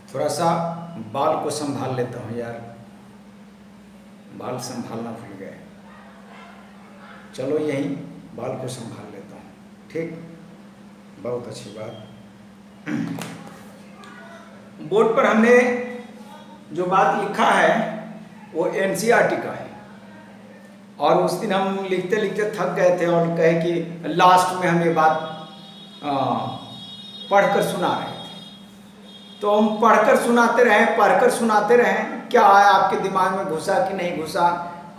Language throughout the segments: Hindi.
थोड़ा सा बाल को संभाल लेता हूँ यार, बाल संभालना भूल गए। चलो यहीं बाल को संभाल लेता हूँ, ठीक, बहुत अच्छी बात। बोर्ड पर हमने जो बात लिखा है वो एनसीईआरटी का है, और उस दिन हम लिखते लिखते थक गए थे और कहे कि लास्ट में हम ये बात पढ़कर सुना रहे थे। तो हम पढ़कर सुनाते रहे, क्या है आपके दिमाग में घुसा कि नहीं घुसा,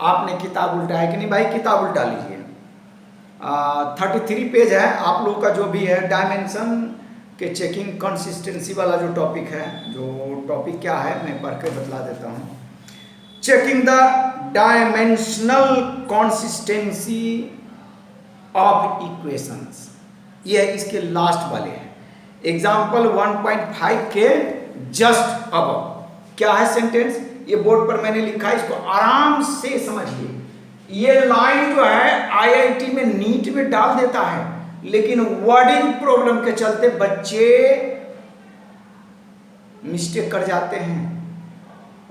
आपने किताब उल्टाया कि नहीं। भाई किताब उल्टा लीजिए, 33 पेज है आप लोगों का जो भी है, डायमेंशन के चेकिंग कंसिस्टेंसी वाला जो टॉपिक है, जो टॉपिक क्या है मैं पढ़ के बतला देता हूँ। Checking the dimensional consistency of equations, ये इसके लास्ट वाले हैं। एग्जाम्पल 1.5 के जस्ट अब क्या है सेंटेंस, ये बोर्ड पर मैंने लिखा है, इसको आराम से समझिए। ये लाइन जो है आईआईटी में नीट में डाल देता है, लेकिन वर्डिंग प्रॉब्लम के चलते बच्चे मिस्टेक कर जाते हैं।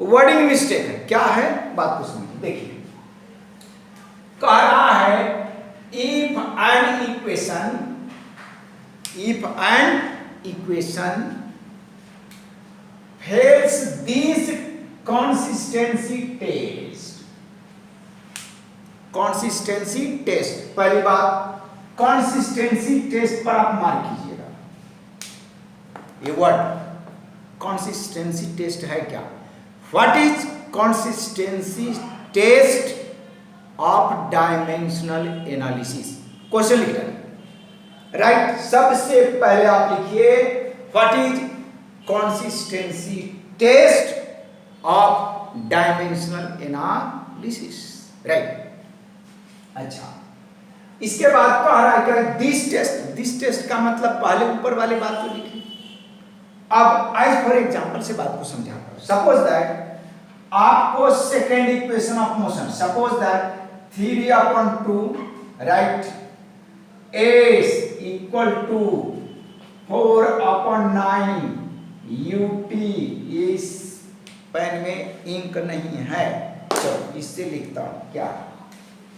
वर्डिंग मिस्टेक है, क्या है बात को समझिए। देखिए कह रहा है if an equation fails this consistency test, पहली बात कंसिस्टेंसी टेस्ट पर आप मार्क कीजिएगा। ये वर्ड कंसिस्टेंसी टेस्ट है क्या, what is consistency test of dimensional analysis, question लिख रहे राइट। सबसे पहले आप लिखिए what is consistency test of dimensional analysis, right. अच्छा, इसके बाद कह रहा है क्या दिस टेस्ट का मतलब पहले ऊपर वाले बात को लिखिए। अब एज फॉर एग्जांपल से बात को समझाता हूं। सपोज दैट आपको second equation of motion, suppose that 3/2 right s equal to 4/9 ut, इस पेन में इंक नहीं है, चलो इससे लिखता हूं क्या,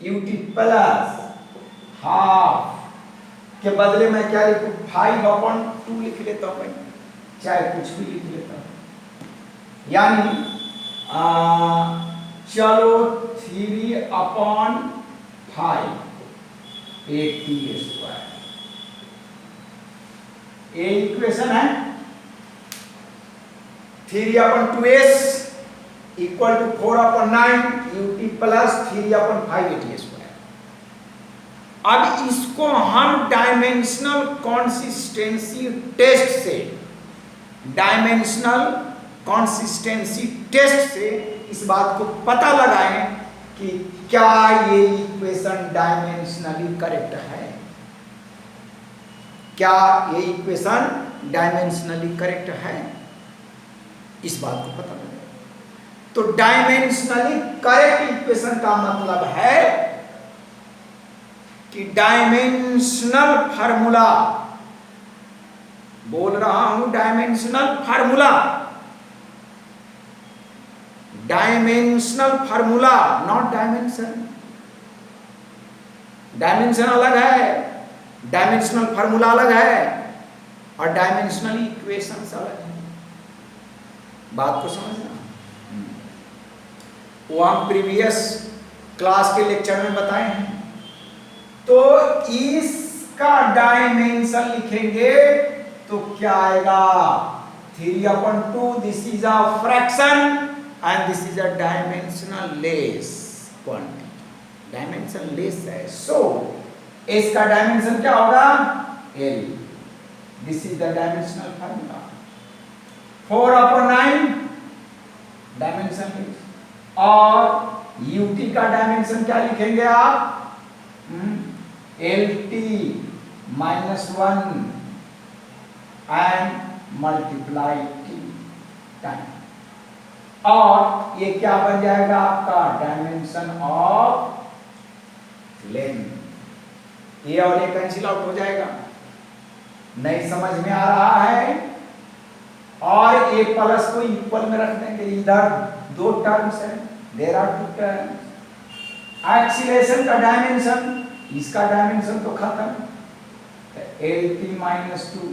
ut प्लस हाफ के बदले में क्या लिखूं, 5/2 लिख लेता हूं भाई, चाहे कुछ भी लिख लेता हूं। यानी चलो 3/5 80², ये इक्वेशन है। 3/2s equal to 4/9 ut plus 3/5 80²। अब इसको हम डायमेंशनल कंसिस्टेंसी टेस्ट से इस बात को पता लगाएं कि क्या ये इक्वेशन डायमेंशनली करेक्ट है, क्या ये इक्वेशन डायमेंशनली करेक्ट है, इस बात को पता लगे। तो डायमेंशनली करेक्ट इक्वेशन का मतलब है कि डायमेंशनल फार्मूला, बोल रहा हूं dimensional formula not dimension. Dimension अलग है, डायमेंशनल फार्मूला अलग है, और डायमेंशनल इक्वेशंस अलग है। बात को समझना, वो हम प्रीवियस क्लास के लेक्चर में बताए हैं। तो इसका डायमेंशन लिखेंगे तो क्या आएगा, 3/2, this is a fraction and this is a dimensional less quantity, dimension less है। सो इसका डायमेंशन क्या होगा, L, this is the dimensional formula. 4/9 dimension less, और ut का डायमेंशन क्या लिखेंगे आप, LT -1 and multiply T time, और ये क्या बन जाएगा आपका डायमेंशन ऑफ लेंथ। ये और ये कैंसिल आउट हो जाएगा, नहीं समझ में आ रहा है, और आगे प्लस को इक्वल में रख देंगे, इधर दो टर्म्स है, there are two terms. Acceleration का डायमेंशन, इसका डायमेंशन तो खत्म, LT minus 2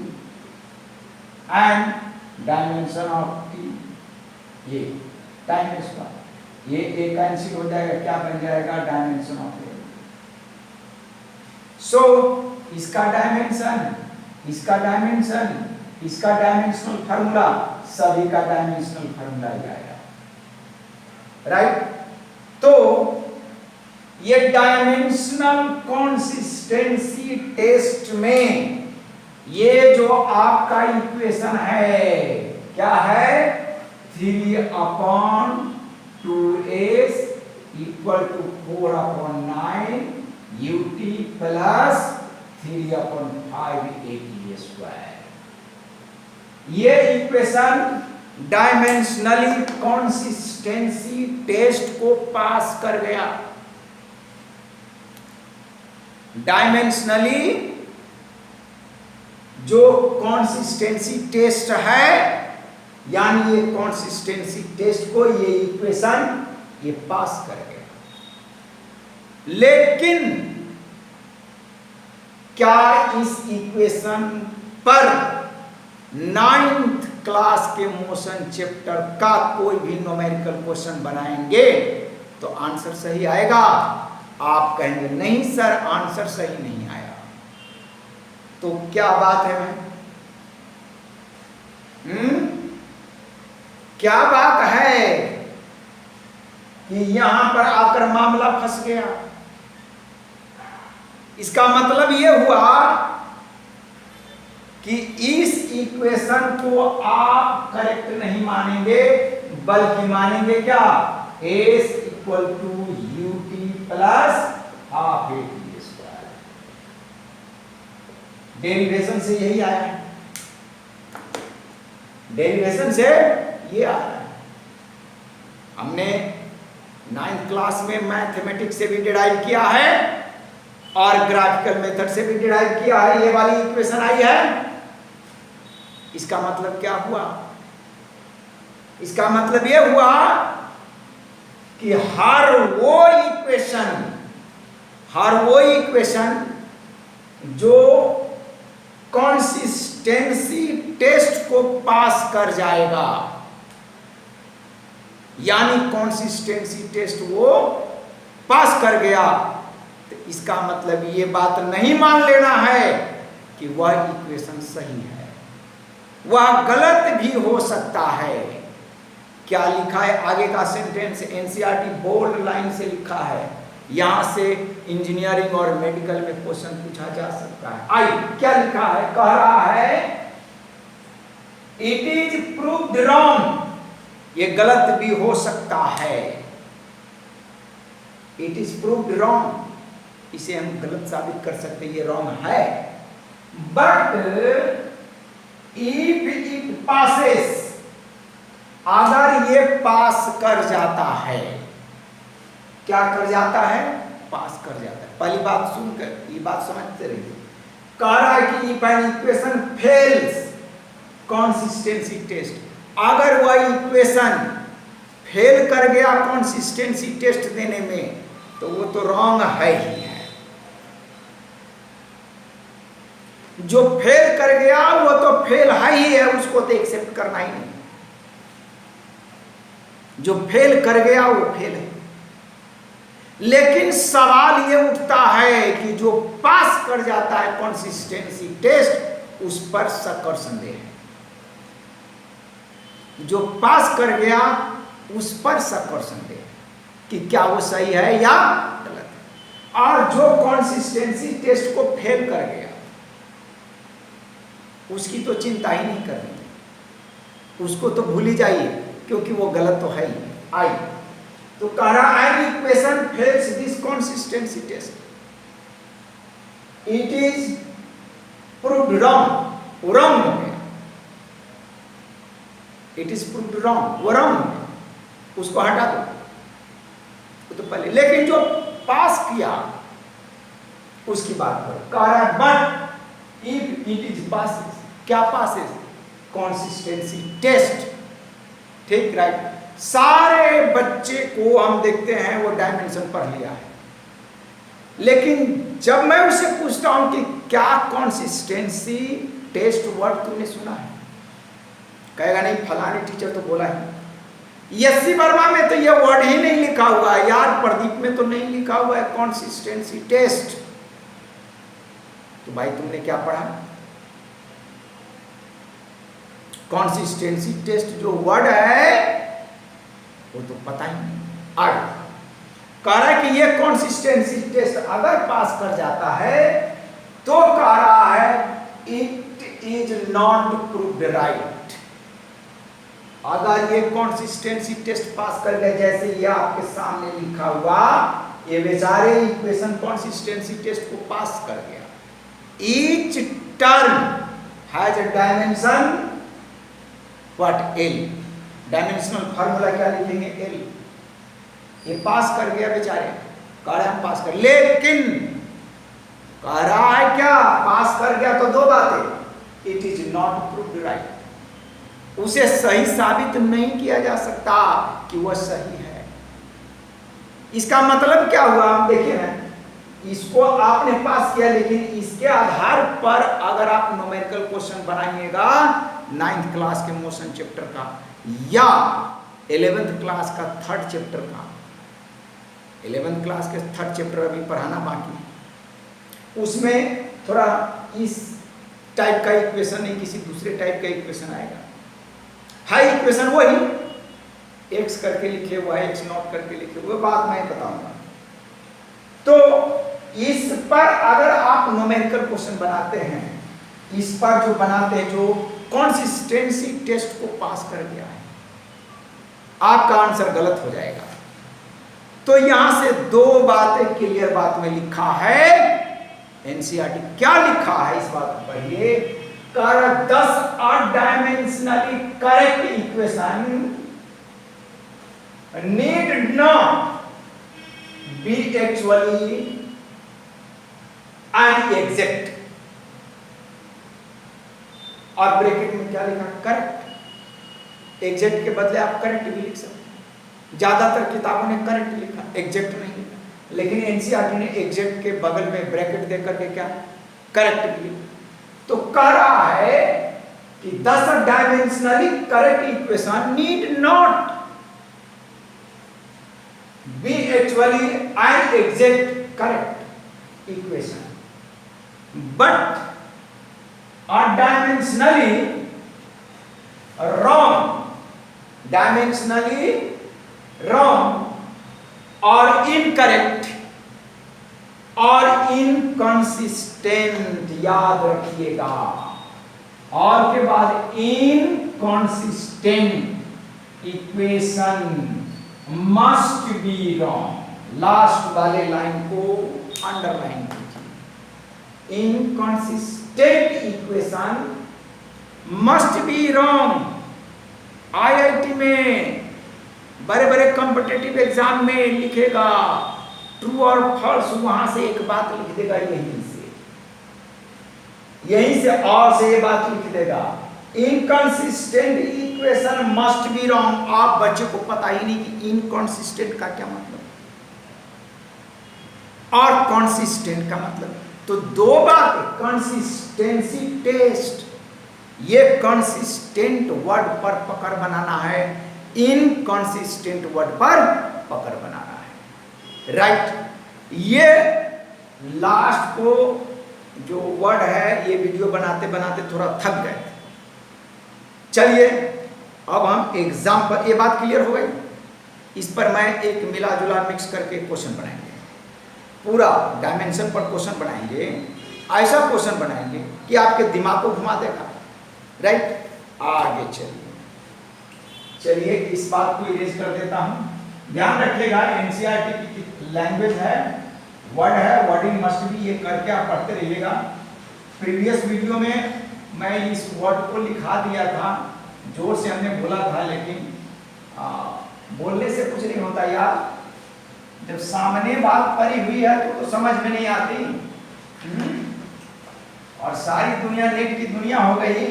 and dimension of T, ये डायमेंशन, ये एक कैंसिल हो जाएगा, क्या बन जाएगा, डायमेंशन ऑफ L। सो इसका डायमेंशन, इसका डायमेंशन, इसका डायमेंशनल फार्मूला, सभी का डायमेंशनल फार्मूला ही आएगा, राइट। तो ये डायमेंशनल कंसिस्टेंसी टेस्ट में ये जो आपका इक्वेशन है क्या है, 3/2s equal to 4/9 ut plus 3/5 ये इक्वेशन डायमेंशनली कंसिस्टेंसी टेस्ट को पास कर गया। डायमेंशनली जो कंसिस्टेंसी टेस्ट है, यानी ये कंसिस्टेंसी टेस्ट को ये इक्वेशन ये पास कर गया। लेकिन क्या इस इक्वेशन पर 9th क्लास के मोशन चैप्टर का कोई भी न्यूमेरिकल क्वेश्चन बनाएंगे तो आंसर सही आएगा? आप कहेंगे नहीं सर आंसर सही नहीं आया। तो क्या बात है भाई? क्या बात है कि यहां पर आकर मामला फंस गया? इसका मतलब यह हुआ कि इस इक्वेशन को आप करेक्ट नहीं मानेंगे, बल्कि मानेंगे क्या, s equal to ut plus half at square. Derivation से यही आया है, डेरिवेशन से ये आ रहा है। हमने 9th क्लास में मैथमेटिक्स से भी डिराइव किया है और ग्राफिकल मेथड से भी डिराइव किया है। ये वाली इक्वेशन आई है। इसका मतलब क्या हुआ? इसका मतलब यह हुआ कि हर वो इक्वेशन जो कंसिस्टेंसी टेस्ट को पास कर जाएगा, यानी कंसिस्टेंसी टेस्ट वो पास कर गया, तो इसका मतलब ये बात नहीं मान लेना है कि वह इक्वेशन सही है। वह गलत भी हो सकता है। क्या लिखा है आगे का सेंटेंस? एनसीईआरटी बोल्ड लाइन से लिखा है। यहां से इंजीनियरिंग और मेडिकल में क्वेश्चन पूछा जा सकता है। आई क्या लिखा है? कह रहा है इट इज प्रूव्ड रॉन्ग, ये गलत भी हो सकता है। इट इज प्रूव्ड रॉन्ग, इसे हम गलत साबित कर सकते हैं, ये रॉन्ग है। बट इफ इट पासेस, अगर ये पास कर जाता है, क्या कर जाता है? पास कर जाता है। पहली बात सुनकर ये बात समझते रहिए। कह रहा है कि if an equation fails consistency test, अगर वह इक्वेशन फेल कर गया कंसिस्टेंसी टेस्ट देने में, तो वो तो रॉन्ग है ही है। जो फेल कर गया वो तो फेल है ही है, उसको तो एक्सेप्ट करना ही नहीं। जो फेल कर गया वो फेल है। लेकिन सवाल ये उठता है कि जो पास कर जाता है कंसिस्टेंसी टेस्ट, उस पर शक और संदेह है। जो पास कर गया उस पर शक और संदेह कि क्या वो सही है या गलत है। और जो कंसिस्टेंसी टेस्ट को फेल कर गया उसकी तो चिंता ही नहीं करनी, उसको तो भूल ही जाइए, क्योंकि वो गलत तो है ही। आई तो कह रहा है equation fails this consistency test, it is proved wrong, वो रॉन्ग हो गया। इट इज प्रूव्ड रॉन्ग, वो रॉन्ग हो गया, उसको हटा दो। तो पहले लेकिन जो पास किया उसकी बात करो। कह रहा है but if it is passes, क्या पासेस? कंसिस्टेंसी टेस्ट ठीक, राइट। सारे बच्चे को हम देखते हैं वो डायमेंशन पढ़ लिया है, लेकिन जब मैं उससे पूछता हूं कि क्या कंसिस्टेंसी टेस्ट वर्ड तुमने सुना है, कहेगा नहीं, फलाने टीचर तो बोला है। एससी वर्मा में तो ये वर्ड ही नहीं लिखा हुआ है यार, प्रदीप में तो नहीं लिखा हुआ है कंसिस्टेंसी टेस्ट। तो भाई तुमने क्या पढ़ा? कंसिस्टेंसी टेस्ट जो वर्ड है वो तो पता ही नहीं। आगे कह रहा है कि ये कंसिस्टेंसी टेस्ट अगर पास कर जाता है तो कह रहा है it is not proved right. अगर ये कंसिस्टेंसी टेस्ट पास कर गया, जैसे ये आपके सामने लिखा हुआ, ये बेचारे इक्वेशन कंसिस्टेंसी टेस्ट को पास कर गया। Each term has a dimension what, L. Dimensional formula क्या लिखेंगे, एल। ये पास कर गया बेचारे, कह रहे हम पास कर, लेकिन कह रहा है क्या, पास कर गया तो दो बातें, it is not proved right. उसे सही साबित नहीं किया जा सकता कि वह सही है। इसका मतलब क्या हुआ, हम देखिए ना, इसको आपने पास किया, लेकिन इसके आधार पर अगर आप न्यूमेरिकल क्वेश्चन बनाइएगा 9th क्लास के मोशन चैप्टर का या 11th क्लास का 3rd चैप्टर का, 11th क्लास के 3rd चैप्टर अभी पढ़ाना बाकी, उसमें थोड़ा इस टाइप का इक्वेशन नहीं, किसी दूसरे टाइप का इक्वेशन आएगा। है इक्वेशन वही, x करके लिखे हुआ है, x नॉट करके लिखे हुए, बात मैं बताऊंगा। तो इस पर अगर आप न्यूमेरिकल क्वेश्चन बनाते हैं, इस पर जो बनाते हैं, जो कंसिस्टेंसी टेस्ट को पास कर गया है, आपका आंसर गलत हो जाएगा। तो यहां से दो बातें क्लियर बात में लिखा है, एनसीईआरटी क्या लिखा है इस बात को पढ़िए। thus a dimensionally correct equation need not be actually an exact, और ब्रैकेट में क्या लिखा, करेक्ट। एग्जैक्ट के बदले आप करेक्ट भी लिख सकते हैं, ज्यादातर किताबों ने करेक्ट लिखा, एग्जैक्ट नहीं लिखा, लेकिन एनसीईआरटी ने एग्जैक्ट के बगल में ब्रैकेट देकर के क्या, करेक्ट भी लिखा। तो कह रहा है कि 10 dimensionally correct equation need not be actually an exact correct equation, but are dimensionally wrong or incorrect और inconsistent, याद रखिएगा, और के बाद inconsistent equation must be wrong। Last वाले लाइन को अंडरलाइन कीजिए, inconsistent equation must be wrong। IIT में बड़े बड़े कॉम्पिटिटिव एग्जाम में लिखेगा ट्रू और फॉल्स, वहां से एक बात लिख देगा, यहीं से और से ये बात लिख देगा, inconsistent equation must be wrong. आप बच्चे को पता ही नहीं कि इनकंसिस्टेंट का क्या मतलब और कंसिस्टेंट का मतलब। तो दो बात, कंसिस्टेंसी टेस्ट, ये कंसिस्टेंट वर्ड पर पकड़ बनाना है, इनकंसिस्टेंट वर्ड पर पकड़ बनाना है, राइट। ये लास्ट को जो वर्ड है, ये वीडियो बनाते बनाते थोड़ा थक गए। चलिए अब हम एग्जाम पर, ये बात क्लियर हो गई। इस पर मैं एक मिला जुला मिक्स करके क्वेश्चन बनाएंगे, पूरा डायमेंशन पर क्वेश्चन बनाएंगे, ऐसा क्वेश्चन बनाएंगे कि आपके दिमाग को घुमा देगा, राइट। आगे चलिए इस बात को इरेज कर देता हूं। ध्यान रखिएगा, एनसीईआरटी की लैंग्वेज है, वर्ड है, वर्डिंग मस्ट बी, ये करके आप पढ़ते रहिएगा। प्रीवियस वीडियो में मैं इस वर्ड को लिखा दिया था, जोर से हमने बोला था, लेकिन बोलने से कुछ नहीं होता यार, जब सामने बात पड़ी हुई है तो समझ में नहीं आती। और सारी दुनिया नेट की दुनिया हो गई,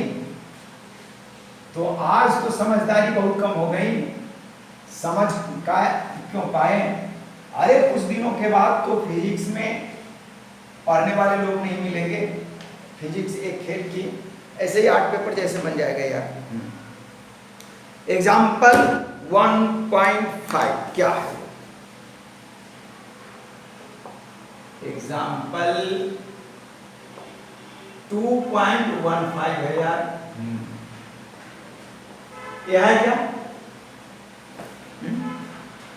तो आज तो समझदारी बहुत कम हो गई, समझ का क्यों पाए? अरे कुछ दिनों के बाद तो फिजिक्स में पढ़ने वाले लोग नहीं मिलेंगे, फिजिक्स एक खेल की ऐसे ही आर्ट पेपर जैसे बन जाएगा यार। एग्जाम्पल 1.5 क्या है? एग्जाम्पल 2.15 है यार। यह है क्या?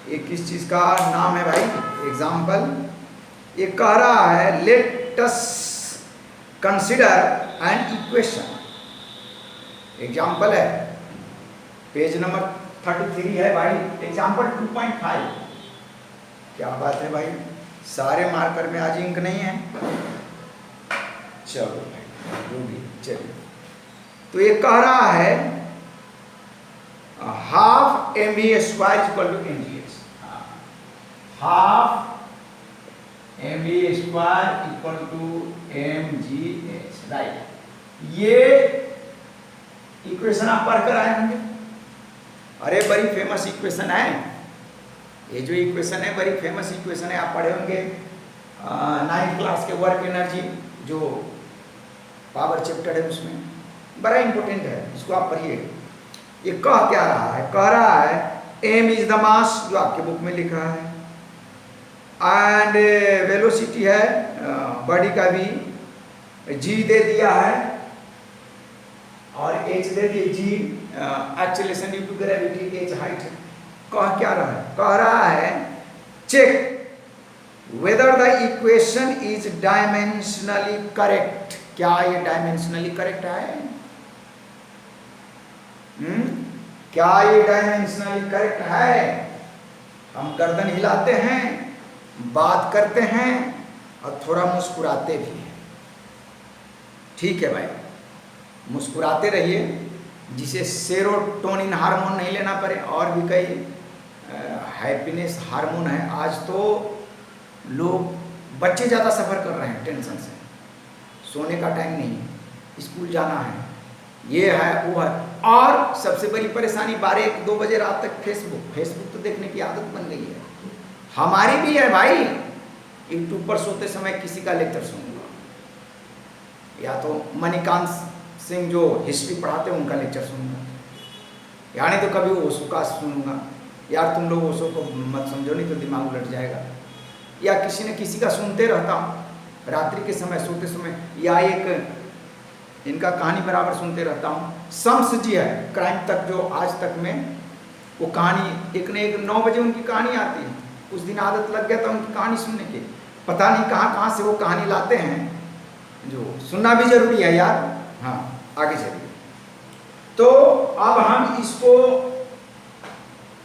ये किस चीज का नाम है भाई? एग्जाम्पल ये कह रहा है let us consider an equation. Example है, पेज नंबर 33 है भाई, एग्जाम्पल 2.5। क्या बात है भाई, सारे मार्कर में आज इंक नहीं है। चलो भाई जो भी चलिए, तो ये कह रहा है half MVA square equal to MGH। Half MVA square equal to MGH, right. ये इक्वेशन आप पढ़कर आए होंगे। अरे बड़ी फेमस इक्वेशन है ये, जो इक्वेशन है बड़ी फेमस इक्वेशन है, आप पढ़े होंगे 9th क्लास के वर्क एनर्जी जो पावर चैप्टर है उसमें, बड़ा इंपॉर्टेंट है, इसको आप पढ़िए। ये कह क्या रहा है? कह रहा है m इज द मास, जो आपके बुक में लिखा है, एंड वेलोसिटी है बॉडी का भी, g दे दिया है और h दे दिए, g acceleration due to gravity, h height. कह क्या रहा है? कह रहा है check whether the equation is dimensionally correct. क्या ये डायमेंशनली करेक्ट है? क्या ये डायमेंशनली करेक्ट है? हम गर्दन हिलाते हैं, बात करते हैं और थोड़ा मुस्कुराते भी हैं। ठीक है भाई, मुस्कुराते रहिए जिसे सेरोटोनिन हार्मोन नहीं लेना पड़े, और भी कई हैप्पीनेस हार्मोन है। आज तो लोग, बच्चे ज़्यादा सफ़र कर रहे हैं टेंशन से, सोने का टाइम नहीं है, स्कूल जाना है, ये है वो है, और सबसे बड़ी परेशानी 12-1-2 बजे रात तक फेसबुक तो देखने की आदत बन गई है। हमारी भी है भाई, यूट्यूब पर सोते समय किसी का लेक्चर सुनूंगा, या तो मणिकांत सिंह जो हिस्ट्री पढ़ाते हैं उनका लेक्चर सुनूंगा, यानी तो कभी ओशो का सुनूंगा। यार तुम लोग ओशो को मत समझो, नहीं तो दिमाग उलट जाएगा। या किसी न किसी का सुनते रहता हूँ रात्रि के समय सोते समय, या एक इनका कहानी बराबर सुनते रहता हूँ। शम्स जी है क्राइम तक, जो आज तक में वो कहानी एक न एक 9 बजे उनकी कहानी आती है। उस दिन आदत लग गया था उनकी कहानी सुनने की, पता नहीं कहाँ से वो कहानी लाते हैं, जो सुनना भी जरूरी है यार। हाँ आगे चलिए, तो अब हम इसको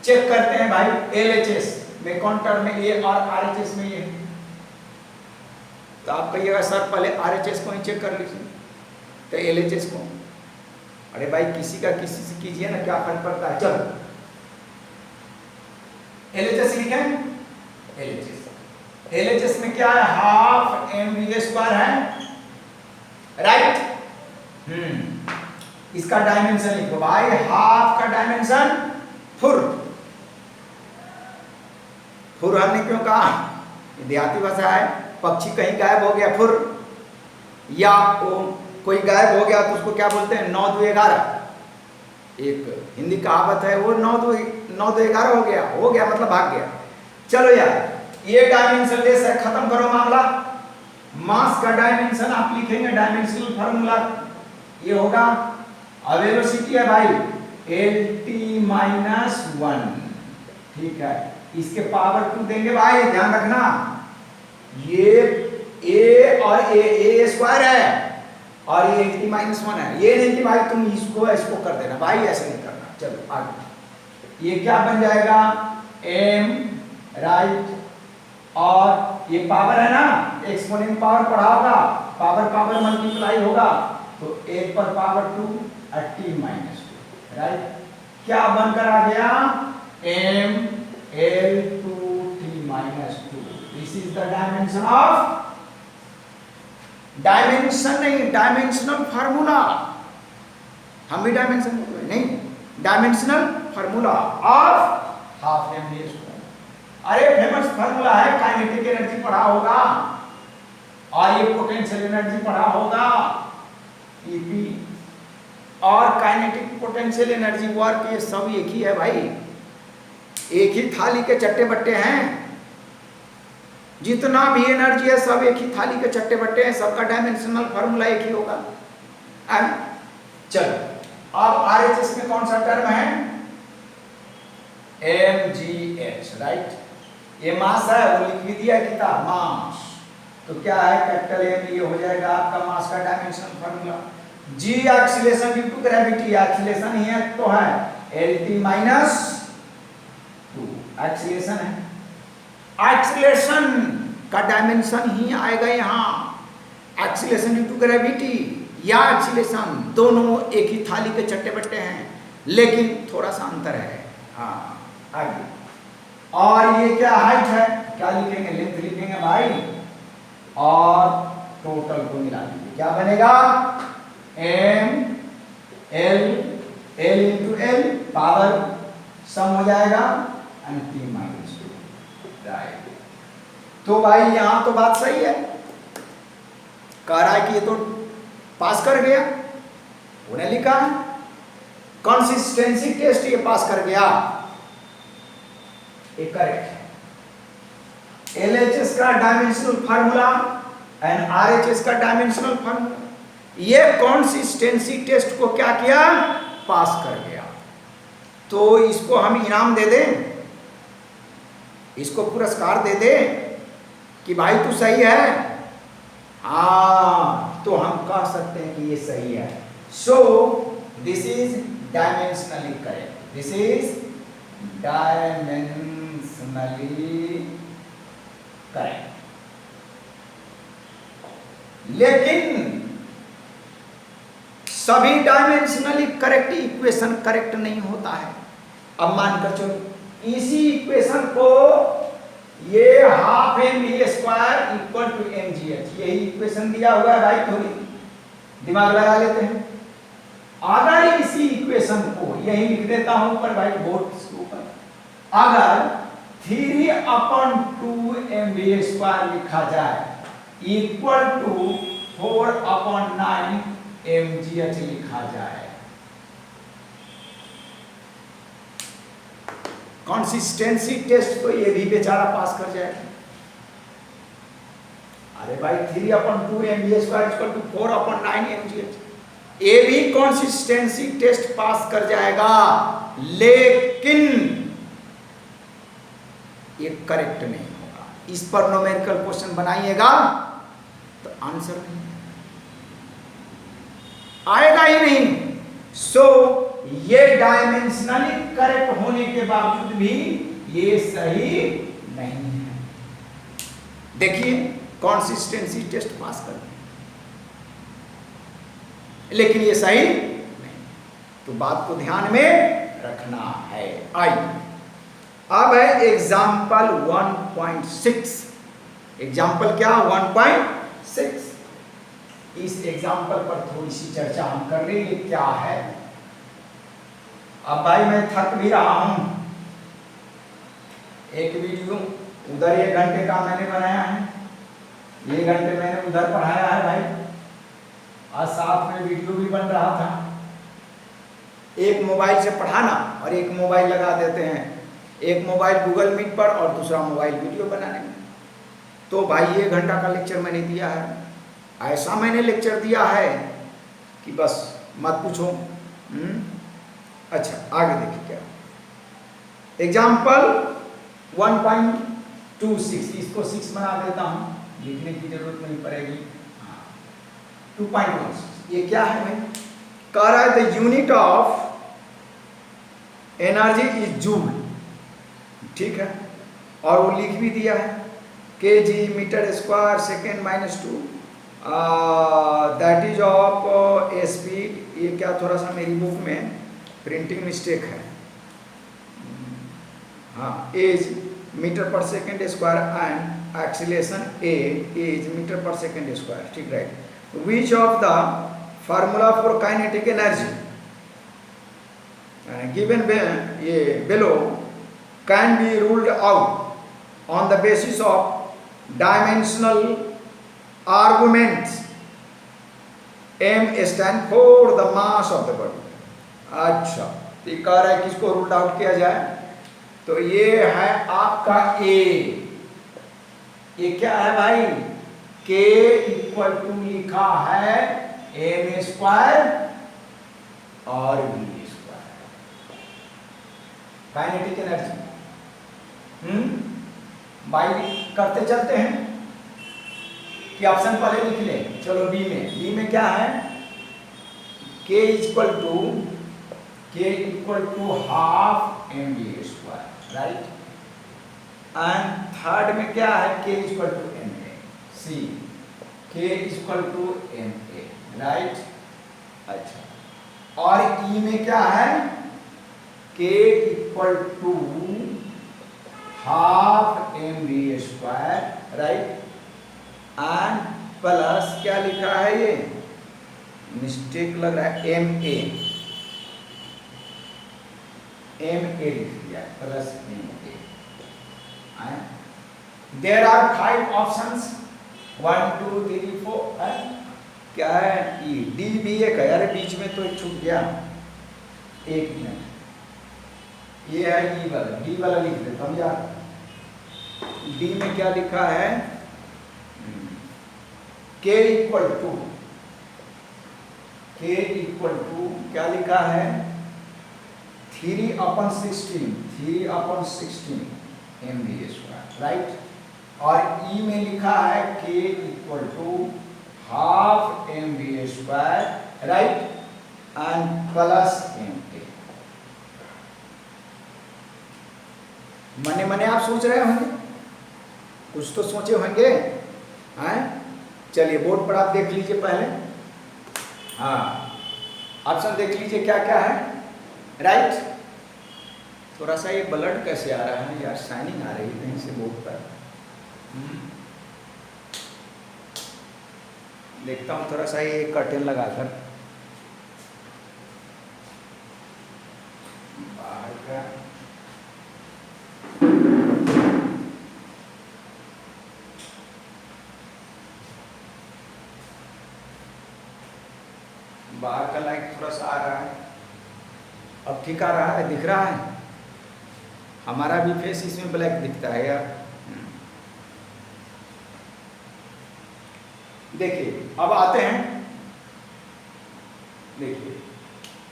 चेक करते हैं भाई। LHS में कौन टर्म में ये और RHS में ये, तो आप कहिएगा सर पहले RHS को ही चेक कर लीजिए, तो LHS को। अरे भाई किसी का किसी से कीजिए ना, क्या फर्क पड़ता है। चलो LHS लिखें। LHS में क्या है? हाफ MVA स्क्वायर है, राइट। इसका डायमेंशन लिखो भाई, हाफ का डायमेंशन फुर हमने क्यों कहा? देहाती भाषा है, पक्षी कहीं गायब हो गया फुर, या कोई गायब हो गया तो उसको क्या बोलते हैं? 9 2 11। एक हिंदी कहावत है, वो 9 2 11 हो गया मतलब भाग गया। चलो यार, ये डायमेंशन लेस है, खत्म करो मामला। मास का डायमेंशन आप लिखेंगे, डायमेंशनल फार्मूला ये होगा, वेलोसिटी है भाई LT-1, ठीक है। इसके पावर 2 देंगे भाई, ध्यान रखना, ये A और A स्क्वायर है और ये LT-1 है। ये नहीं कि भाई तुम इसको कर देना भाई, ऐसे नहीं करना। चलो आगे, ये क्या बन जाएगा? M, राइट, और ये पावर है ना, एक्सपोनेंट पावर पढ़ा होगा, पावर मल्टीप्लाई होगा, तो 1 पर पावर 2 और T-2, राइट। क्या बनकर आ गया? M L2T-2। This is the dimension of, dimension नहीं, डायमेंशनल फार्मूला। हम भी डायमेंशन नहीं, dimensional formula of half mv square. अरे फेमस फार्मूला है, काइनेटिक एनर्जी पढ़ा होगा और ये पोटेंशियल एनर्जी पढ़ा होगा, ईपी और काइनेटिक पोटेंशियल एनर्जी वर्क, ये सब एक ही है भाई, एक ही थाली के चट्टे बट्टे हैं। जितना भी एनर्जी है सब एक ही थाली के चट्टे बट्टे हैं, सबका डायमेंशनल फार्मूला एक ही होगा। चलो अब आरएचएस में कौन सा टर्म है, mgh, राइट। ये मास है, वो लिख भी दिया किताब, मास, तो क्या है कैपिटल M, ये हो जाएगा आपका मास का dimensional formula. g acceleration due to gravity, acceleration ही है तो है Lt माइनस 2, एक्सीलरेशन है, एक्सीलरेशन का डायमेंशन ही आएगा यहाँ, एक्सीलरेशन ड्यू टू ग्रेविटी या एक्सीलरेशन दोनों एक ही थाली के चट्टे बट्टे हैं, लेकिन थोड़ा सा अंतर है। हाँ आगे, और ये क्या हाइट है, क्या लिखेंगे, लेंथ लिखेंगे भाई, और टोटल को मिला दीजिए, क्या बनेगा, m l l into L power सम हो जाएगा and t माइनस 2, राइट। तो भाई यहां तो बात सही है, कह रहा है कि ये तो पास कर गया, उन्हें लिखा है कंसिस्टेंसी टेस्ट, ये पास कर गया, ये करेक्ट है। एलएचएस का डायमेंशनल फार्मूला एंड आरएचएस का डायमेंशनल फार्मूला, ये कंसिस्टेंसी टेस्ट को क्या किया, पास कर गया। तो इसको हम इनाम दे दें, इसको पुरस्कार दे दें कि भाई तू सही है, हाँ, तो हम कह सकते हैं कि ये सही है। So this is dimensionally correct, this is dimensionally correct. लेकिन सभी डायमेंशनली करेक्ट इक्वेशन करेक्ट नहीं होता है। अब मानकर चलो इसी इक्वेशन को ये half mv square equal to mgh, यही इक्वेशन दिया हुआ है भाई, थोड़ी दिमाग लगा लेते हैं। अगर इसी इक्वेशन को यही लिख देता हूं ऊपर भाई बोर्ड के ऊपर, अगर 3/2 mv स्क्वायर लिखा जाए इक्वल टू 4/9 mgh लिखा जाए, कंसिस्टेंसी टेस्ट तो ये भी बेचारा पास कर जाएगा। अरे भाई 3/2 mv square equal to 4/9 mgh, ये भी कंसिस्टेंसी टेस्ट पास कर जाएगा, लेकिन ये करेक्ट नहीं होगा। इस पर न्यूमेरिकल क्वेश्चन बनाइएगा तो आंसर नहीं आएगा ही नहीं। सो ये डायमेंशनली करेक्ट होने के बावजूद भी ये सही नहीं है। देखिए कंसिस्टेंसी टेस्ट पास कर, लेकिन ये सही नहीं, तो बात को ध्यान में रखना है। आइए अब है एग्जाम्पल 1.6। एग्जाम्पल क्या, 1.6। इस एग्जाम्पल पर थोड़ी सी चर्चा हम कर लेंगे, क्या है। अब भाई मैं थक भी रहा हूं, एक वीडियो उधर 1 घंटे का मैंने बनाया है, 1 घंटे मैंने उधर पढ़ाया है भाई, आज साथ में वीडियो भी बन रहा था। एक मोबाइल से पढ़ाना और एक मोबाइल लगा देते हैं, एक मोबाइल गूगल मीट पर और दूसरा मोबाइल वीडियो बनाने में। तो भाई 1 घंटा का लेक्चर मैंने दिया है, ऐसा मैंने लेक्चर दिया है कि बस मत पूछो। अच्छा आगे देखिए क्या एग्जाम्पल 1.26, इसको 6 बना देता हूं, लिखने की जरूरत नहीं पड़ेगी। 2.16 ये क्या है भाई, कह रहा है the unit of energy is joule, ठीक है, और वो लिख भी दिया है kg metre square second minus 2, that is of speed. ये क्या थोड़ा सा मेरी बुक में प्रिंटिंग मिस्टेक है, हाँ, as metre per second square and acceleration A is metre per second square, ठीक, right. Which of the formula for kinetic energy given below can be ruled out on the basis of dimensional arguments. M stand for the mass of the body. अच्छा, तो ये कह रहा है किसको रूल्ड आउट किया जाए, तो ये है आपका A. ये क्या है भाई, K इक्वल टू लिखा है m स्क्वायर और v square, kinetic energy. By करते चलते हैं कि ऑप्शन पहले लिख लें. चलो बी में क्या है, k equal to half M V square, right. And third में क्या है, k equal to M A. C k equal to M A, right. अच्छा, और ई में क्या है, k equal to half M V square, right. And plus क्या लिखा है, ये मिस्टेक लग रहा है, एम ए लिख दिया, plus M A. There are 5 options, 1 2 3 4. क्या है, ई डी भी एक है, अरे बीच में तो एक छूट गया, एक मिनट. ये है ई वाला, डी वाला लिख देता हूं यार. डी में क्या लिखा है, k इक्वल टू क्या लिखा है, 3/16 एम वी स्क्वायर, राइट. और ई में लिखा है k equal to half M V square, right. And plus M A. मने आप सोच रहे होंगे, कुछ तो सोचे होंगे. चलिए बोर्ड पर आप देख लीजिए पहले. हाँ, ऑप्शन देख लीजिए क्या क्या है, राइट. थोड़ा सा ये ब्लड कैसे आ रहा है यार, शाइनिंग आ रही है कहीं से बोर्ड पर. देखता हूँ थोड़ा सा ये कर्टेन लगाकर बाहर का. बाहर का लाइट थोड़ा सा आ रहा है, अब ठीक आ रहा है, दिख रहा है. हमारा भी फेस इसमें ब्लैक दिखता है यार. देखिए अब आते हैं, देखिए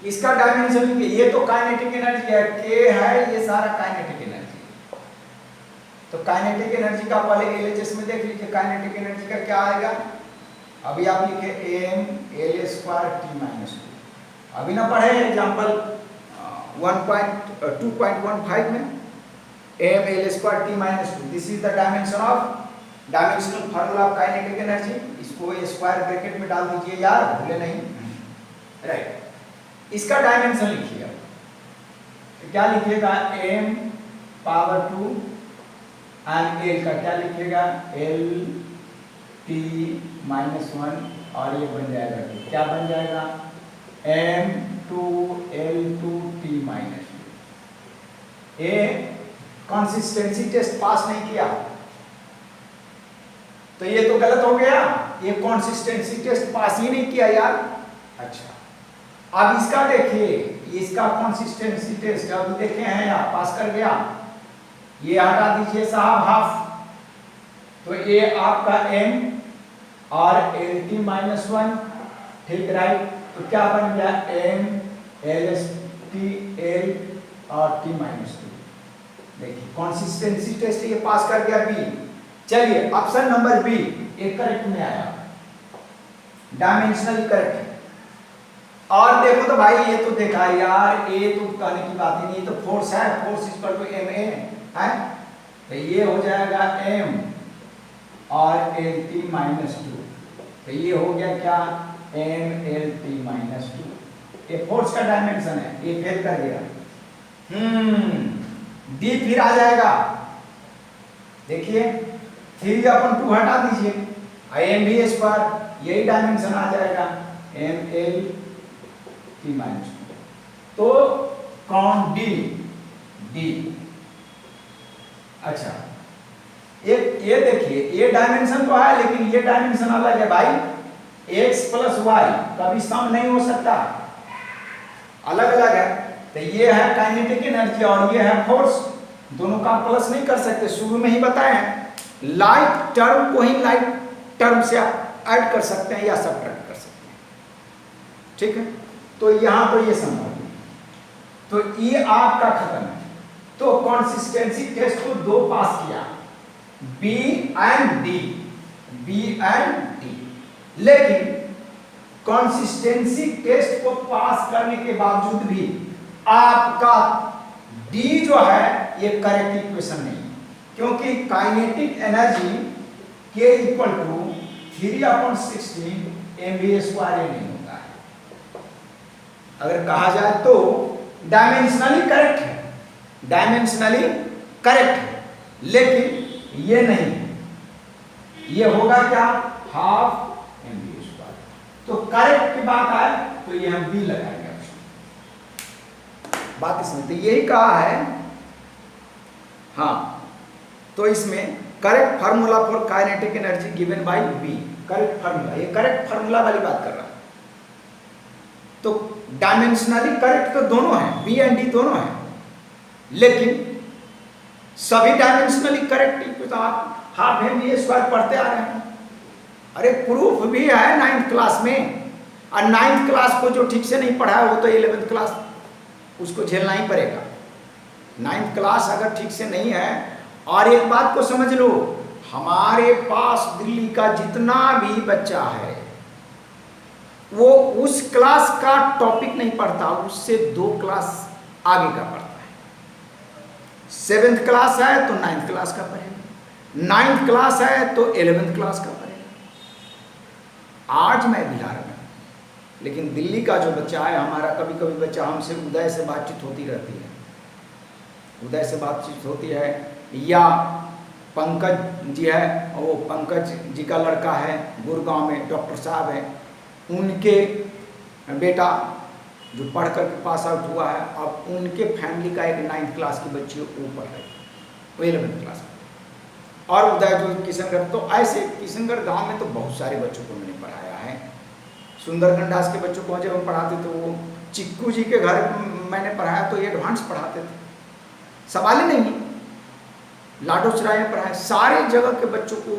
इसका डायमेंशन लिखिए. ये तो काइनेटिक एनर्जी है, k है, ये सारा काइनेटिक एनर्जी. तो काइनेटिक एनर्जी का पहले एलएचएस में देख लीजिए, काइनेटिक एनर्जी का क्या आएगा. अभी आप लिखे m l square t minus 2. अभी ना पढ़े एग्जाम्पल 2.15 में, m l square t minus 2. This is the dimension of, dimensional formula of kinetic energy. इसको स्क्वायर ब्रैकेट में डाल दीजिए यार, भूले नहीं, राइट. इसका डायमेंशन लिखिए. तो क्या लिखिएगा, m पावर 2 एंड l का क्या लिखिएगा, l t माइनस 1, और ये बन जाएगा क्या बन जाएगा, m 2 l 2 t माइनस 2. ये कंसिस्टेंसी टेस्ट पास नहीं किया तो ये तो गलत हो गया, ये कंसिस्टेंसी टेस्ट पास ही नहीं किया यार. अच्छा, अब इसका देखिए, इसका कंसिस्टेंसी टेस्ट अभी देखे हैं यार, पास कर गया. ये हटा दीजिए साहब हाफ, तो ये आपका m और l t माइनस 1, ठीक, राइट. तो क्या बन गया, m l t l और t माइनस 2. देखिए कंसिस्टेंसी टेस्ट ये पास कर गया बी. चलिए ऑप्शन नंबर बी एक करेक्ट में आया, डायमेंशनली करेक्ट है. और देखो तो भाई ये तो देखा यार, ए तो कहने की बात ही नहीं, तो फोर्स है, force equal to M A है. तो ये हो जाएगा m और एल टी माइनस 2. तो ये हो गया क्या, m एल टी माइनस 2. ये फोर्स का डायमेंशन है, ये फेल कर गया. डी फिर आ जाएगा. देखिए 3/2 हटा दीजिए, एम भी स्क्वायर, यही डायमेंशन आ जाएगा, एम एल टी माइनस 2. तो कौन डी, डी। अच्छा ये देखिए, ये डायमेंशन तो है लेकिन ये डायमेंशन अलग है भाई। x प्लस वाई कभी सम नहीं हो सकता, अलग अलग है। तो ये है काइनेटिक एनर्जी और ये है फोर्स, दोनों का प्लस नहीं कर सकते, शुरू में ही बताए हैं। लाइट टर्म को ही लाइट टर्म से आप ऐड कर सकते हैं या सब्ट्रैक्ट कर सकते हैं, ठीक है। तो यहां तो ये संभव है, तो ये आपका खत्म है। तो कंसिस्टेंसी टेस्ट को दो पास किया, B and D, B and D. लेकिन कंसिस्टेंसी टेस्ट को पास करने के बावजूद भी आपका डी जो है ये करेक्ट इक्वेशन नहीं है, क्योंकि kinetic energy K equal to 3/16 mv² नहीं होता है। अगर कहा जाए तो डायमेंशनली करेक्ट है, डायमेंशनली करेक्ट है, लेकिन ये नहीं, ये होगा क्या, 12 mv²। तो करेक्ट की बात आए तो ये हम बी लगाएंगे। बात इसमें तो यही कहा है, हाँ। तो इसमें correct formula for kinetic energy given by B, correct formula, ये करेक्ट फार्मूला वाली बात कर रहा है। तो डायमेंशनली करेक्ट तो दोनों है, बी एंड डी दोनों है, लेकिन सभी डायमेंशनली करेक्ट तो आप हाफ mv² पढ़ते आ रहे हैं। अरे प्रूफ भी है 9th क्लास में, और 9th क्लास को जो ठीक से नहीं पढ़ा है वो तो 11th क्लास उसको झेलना ही पड़ेगा। 9th क्लास अगर ठीक से नहीं है, और एक बात को समझ लो, हमारे पास दिल्ली का जितना भी बच्चा है वो उस क्लास का टॉपिक नहीं पढ़ता, उससे 2 क्लास आगे का पढ़ता है। 7th क्लास है तो 9th क्लास का पढ़ेगा, 9th क्लास है तो 11th क्लास का पढ़ेगा। आज मैं बिहार में, लेकिन दिल्ली का जो बच्चा है हमारा, कभी कभी बच्चा हमसे उदय से बातचीत होती रहती है, उदय से बातचीत होती है, या पंकज जी है, वो पंकज जी का लड़का है गुड़गांव में, डॉक्टर साहब है, उनके बेटा जो पढ़ कर के पास आउट हुआ है, अब उनके फैमिली का एक 9th क्लास की बच्ची वो पढ़ रही है, वो 11th क्लास में। और उदय जो किशनगढ़, तो ऐसे किशनगढ़ गांव में तो बहुत सारे बच्चों को मैंने पढ़ाया है। सुंदरगंडास के बच्चों को जब हम पढ़ाते तो वो चिक्कू जी के घर मैंने पढ़ाया तो ये एडवांस पढ़ाते थे, सवाल ही नहीं। लाडोसराय में पढ़ाए, सारे जगह के बच्चों को,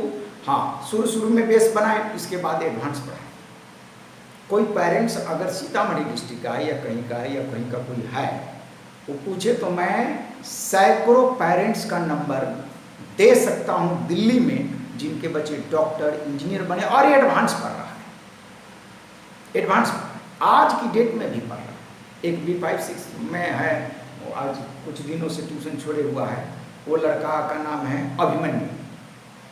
हाँ शुरू में बेस बनाए, इसके बाद एडवांस पढ़ाए। कोई पेरेंट्स अगर सीतामढ़ी डिस्ट्रिक्ट का है या कहीं का है या कहीं का कोई है, वो पूछे तो मैं सैकड़ों पेरेंट्स का नंबर दे सकता हूँ दिल्ली में, जिनके बच्चे डॉक्टर इंजीनियर बने और ये एडवांस पढ़ रहा है, एडवांस आज की डेट में भी पढ़ रहा है। एक B5-6 में है, वो आज कुछ दिनों से ट्यूशन छोड़े हुआ है, वो लड़का का नाम है अभिमन्यु,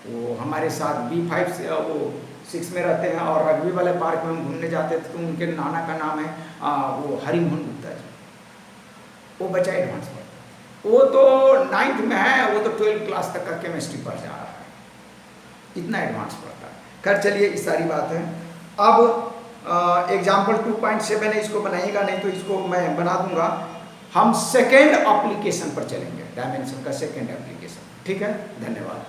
वो हमारे साथ B5-6 में रहते हैं, और रग्बी वाले पार्क में हम घूमने जाते थे तो उनके नाना का नाम है वो हरिमोहन गुप्ता जी। वो बच्चा एडवांस पढ़ता है, वो तो 9th में है, वो तो 12th क्लास तक का केमिस्ट्री पढ़ जा रहा है, इतना एडवांस पढ़ता है। खैर चलिए, इस सारी बात है। अब एग्जाम्पल 2.7 है, इसको बनाइएगा, नहीं तो इसको मैं बना दूंगा। हम सेकेंड एप्लीकेशन पर चलेंगे, डायमेंशन का सेकेंड एप्लीकेशन, ठीक है। धन्यवाद।